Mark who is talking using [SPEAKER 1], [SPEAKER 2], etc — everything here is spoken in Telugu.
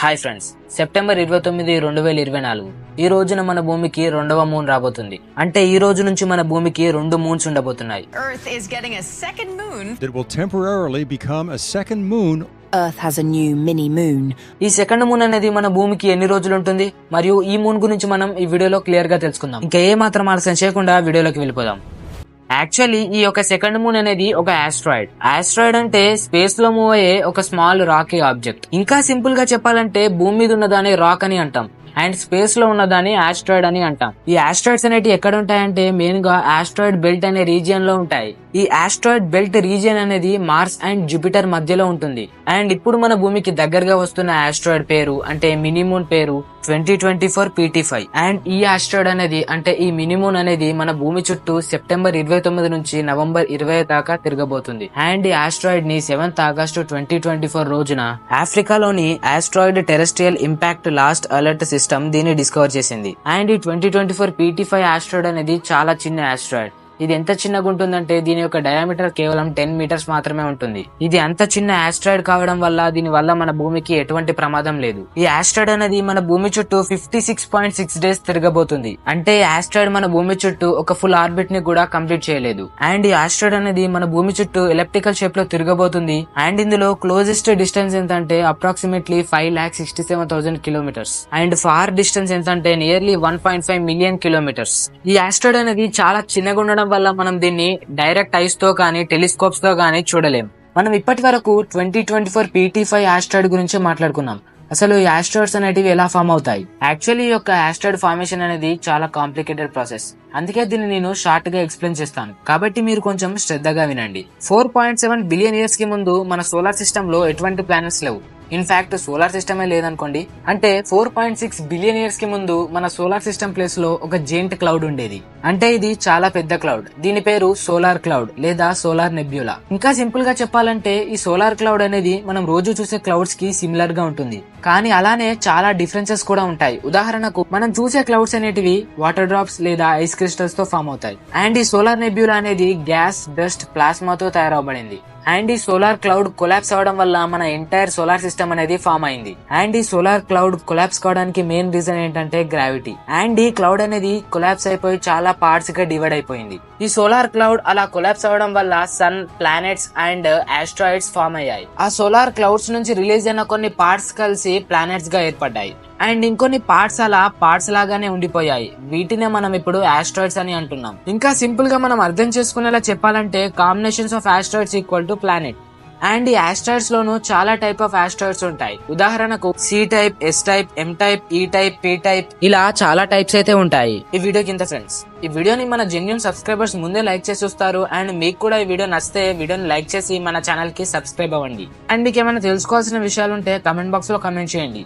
[SPEAKER 1] హాయ్ ఫ్రెండ్స్, సెప్టెంబర్ 29, 2024 ఈ రోజున మన భూమికి రెండవ మూన్ రాబోతుంది. అంటే ఈ రోజు నుంచి మన భూమికి రెండు మూన్స్ ఉండబోతున్నాయి.
[SPEAKER 2] Earth is getting a second moon.
[SPEAKER 3] It will temporarily become a second moon.
[SPEAKER 4] Earth has a new mini moon.
[SPEAKER 1] ఈ సెకండ్ మూన్ అనేది మన భూమికి ఎన్ని రోజులు ఉంటుంది మరియు ఈ మూన్ గురించి మనం ఈ వీడియోలో క్లియర్ గా తెలుసుకుందాం. ఇంకా ఏ మాత్రం ఆలస్యం చేయకుండా వీడియోలోకి వెళ్ళిపోదాం. యాక్చువల్లీ ఈ యొక్క సెకండ్ మూన్ అనేది ఒక ఆస్ట్రాయిడ్ అంటే స్పేస్ లో మూవ్ అయ్యే ఒక స్మాల్ రాకీ ఆబ్జెక్ట్. ఇంకా సింపుల్ గా చెప్పాలంటే భూమి మీద ఉన్నదాన్ని రాక్ అని అంటాం అండ్ స్పేస్ లో ఉన్నదాన్ని ఆస్ట్రాయిడ్ అని అంటాం. ఈ ఆస్ట్రాయిడ్స్ అనేవి ఎక్కడ ఉంటాయంటే మెయిన్ గా ఆస్ట్రాయిడ్ బెల్ట్ అనే రీజియన్ లో ఉంటాయి. ఈ ఆస్ట్రాయిడ్ బెల్ట్ రీజియన్ అనేది మార్స్ అండ్ జూపిటర్ మధ్యలో ఉంటుంది. అండ్ ఇప్పుడు మన భూమికి దగ్గరగా వస్తున్న ఆస్ట్రాయిడ్ పేరు అంటే మినిమూన్ పేరు 2024 PT5. అండ్ ఈ ఆస్ట్రాయిడ్ అనేది అంటే ఈ మినిమూన్ అనేది మన భూమి చుట్టూ సెప్టెంబర్ 29 నుంచి నవంబర్ 20 దాకా తిరగబోతుంది. అండ్ ఈ ఆస్ట్రాయిడ్ ని 7th ఆగస్టు 2024 రోజున ఆఫ్రికాలోని asteroid terrestrial impact last alert system దీన్ని డిస్కవర్ చేసింది. అండ్ ఈ 2024 PT5 ఆస్ట్రాయిడ్ అనేది చాలా చిన్న ఆస్ట్రాయిడ్. ఇది ఎంత చిన్నగా ఉంటుందంటే దీని యొక్క డయామీటర్ కేవలం 10 మీటర్స్ మాత్రమే ఉంటుంది. ఇది అంత చిన్న ఆస్ట్రాయిడ్ కావడం వల్ల దీని వల్ల మన భూమికి ఎటువంటి ప్రమాదం లేదు. ఈ ఆస్ట్రాయిడ్ అనేది మన భూమి చుట్టూ 56.6 డేస్ తిరగబోతుంది. అంటే ఈ ఆస్ట్రాయిడ్ మన భూమి చుట్టూ ఒక ఫుల్ ఆర్బిట్ ని కూడా కంప్లీట్ చేయలేదు. అండ్ ఈ ఆస్ట్రాయిడ్ అనేది మన భూమి చుట్టూ ఎలిప్టికల్ షేప్ లో తిరగబోతుంది. అండ్ ఇందులో క్లోజెస్ట్ డిస్టెన్స్ ఎంత అంటే approximately 5,67,000 kilometres. And far distance ఎంత అంటే నియర్లీ 1.5 మిలియన్ కిలోమీటర్స్. ఈ ఆస్ట్రాయిడ్ అనేది చాలా చిన్నగా ఉండడం వల్ల మనం దీన్ని డైరెక్ట్ ఐస్ తో కానీ టెలిస్కోప్స్ తో కానీ చూడలేం. మనం ఇప్పటి వరకు 2024 PT5 ఆస్ట్రాయిడ్ గురించి మాట్లాడుకున్నాం. అసలు ఈ ఆస్ట్రాయిడ్స్ అనేటివి ఎలా ఫామ్ అవుతాయి? యాక్చువల్లీ ఈ యొక్క ఆస్ట్రాయిడ్ ఫార్మేషన్ అనేది చాలా కాంప్లికేటెడ్ ప్రాసెస్. అందుకే దీన్ని నేను షార్ట్ గా ఎక్స్ప్లెయిన్ చేస్తాను, కాబట్టి మీరు కొంచెం శ్రద్ధగా వినండి. 4.7 బిలియన్ ఇయర్స్ కి ముందు మన సోలార్ సిస్టమ్ లో ఎటువంటి ప్లానెట్స్ లేవు. ఇన్ఫాక్ట్ సోలార్ సిస్టమే లేదనుకోండి. అంటే 4.6 బిలియన్ ఇయర్స్ కి ముందు మన సోలార్ సిస్టమ్ ప్లేస్ లో ఒక జెయింట్ క్లౌడ్ ఉండేది. అంటే ఇది చాలా పెద్ద క్లౌడ్. దీని పేరు సోలార్ క్లౌడ్ లేదా సోలార్ నెబ్యులా. ఇంకా సింపుల్ గా చెప్పాలంటే ఈ సోలార్ క్లౌడ్ అనేది మనం రోజు చూసే క్లౌడ్స్ కి సిమిలర్ గా ఉంటుంది. కానీ అలానే చాలా డిఫరెన్సెస్ కూడా ఉంటాయి. ఉదాహరణకు మనం చూసే క్లౌడ్స్ అనేటివి వాటర్ డ్రాప్స్ లేదా ఐస్ క్రిస్టల్స్ తో ఫామ్ అవుతాయి. అండ్ ఈ సోలార్ నెబ్యులా అనేది గ్యాస్, డస్ట్, ప్లాస్మాతో తయారవబడింది. అండ్ ఈ సోలార్ క్లౌడ్ కొలాప్స్ అవడం వల్ల మన ఎంటైర్ సోలార్ సిస్టమ్ అనేది ఫామ్ అయింది. అండ్ ఈ సోలార్ క్లౌడ్ కొలాప్స్ కావడానికి మెయిన్ రీజన్ ఏంటంటే గ్రావిటీ. అండ్ ఈ క్లౌడ్ అనేది కొలాప్స్ అయిపోయి చాలా పార్ట్స్ గా డివైడ్ అయిపోయింది. ఈ సోలార్ క్లౌడ్ అలా కొలాప్స్ అవడం వల్ల sun, planets and asteroids form అయ్యాయి. ఆ సోలార్ క్లౌడ్స్ నుంచి రిలీజ్ అయిన కొన్ని పార్ట్స్ కలిసి ప్లానెట్స్ గా ఏర్పడ్డాయి. అండ్ ఇంకొన్ని పార్ట్స్ అలా పార్ట్స్ లాగానే ఉండిపోయాయి. వీటినే మనం ఇప్పుడు ఆస్ట్రాయిడ్స్ అని అంటున్నాం. ఇంకా సింపుల్ గా మనం అర్థం చేసుకునేలా చెప్పాలంటే combinations of asteroids equal to planet. And ఈ ఆస్ట్రాయిడ్స్ లోను చాలా టైప్ ఆఫ్ ఆస్ట్రాయిడ్స్ ఉంటాయి. ఉదాహరణకు C type, S type, M type, E type, P type, ఇలా చాలా టైప్స్ అయితే ఉంటాయి. ఈ వీడియో కింద ఫ్రెండ్స్, ఈ వీడియోని మన జెన్యూన్ సబ్స్క్రైబర్స్ ముందే లైక్ చేసి చూస్తారు. అండ్ మీకు కూడా ఈ వీడియో నచ్చితే వీడియోని లైక్ చేసి మన ఛానల్ కి సబ్స్క్రైబ్ అవ్వండి. అండ్ మీకు ఏమైనా తెలుసుకోవాల్సిన విషయాలు ఉంటే కమెంట్ బాక్స్ లో కమెంట్ చేయండి.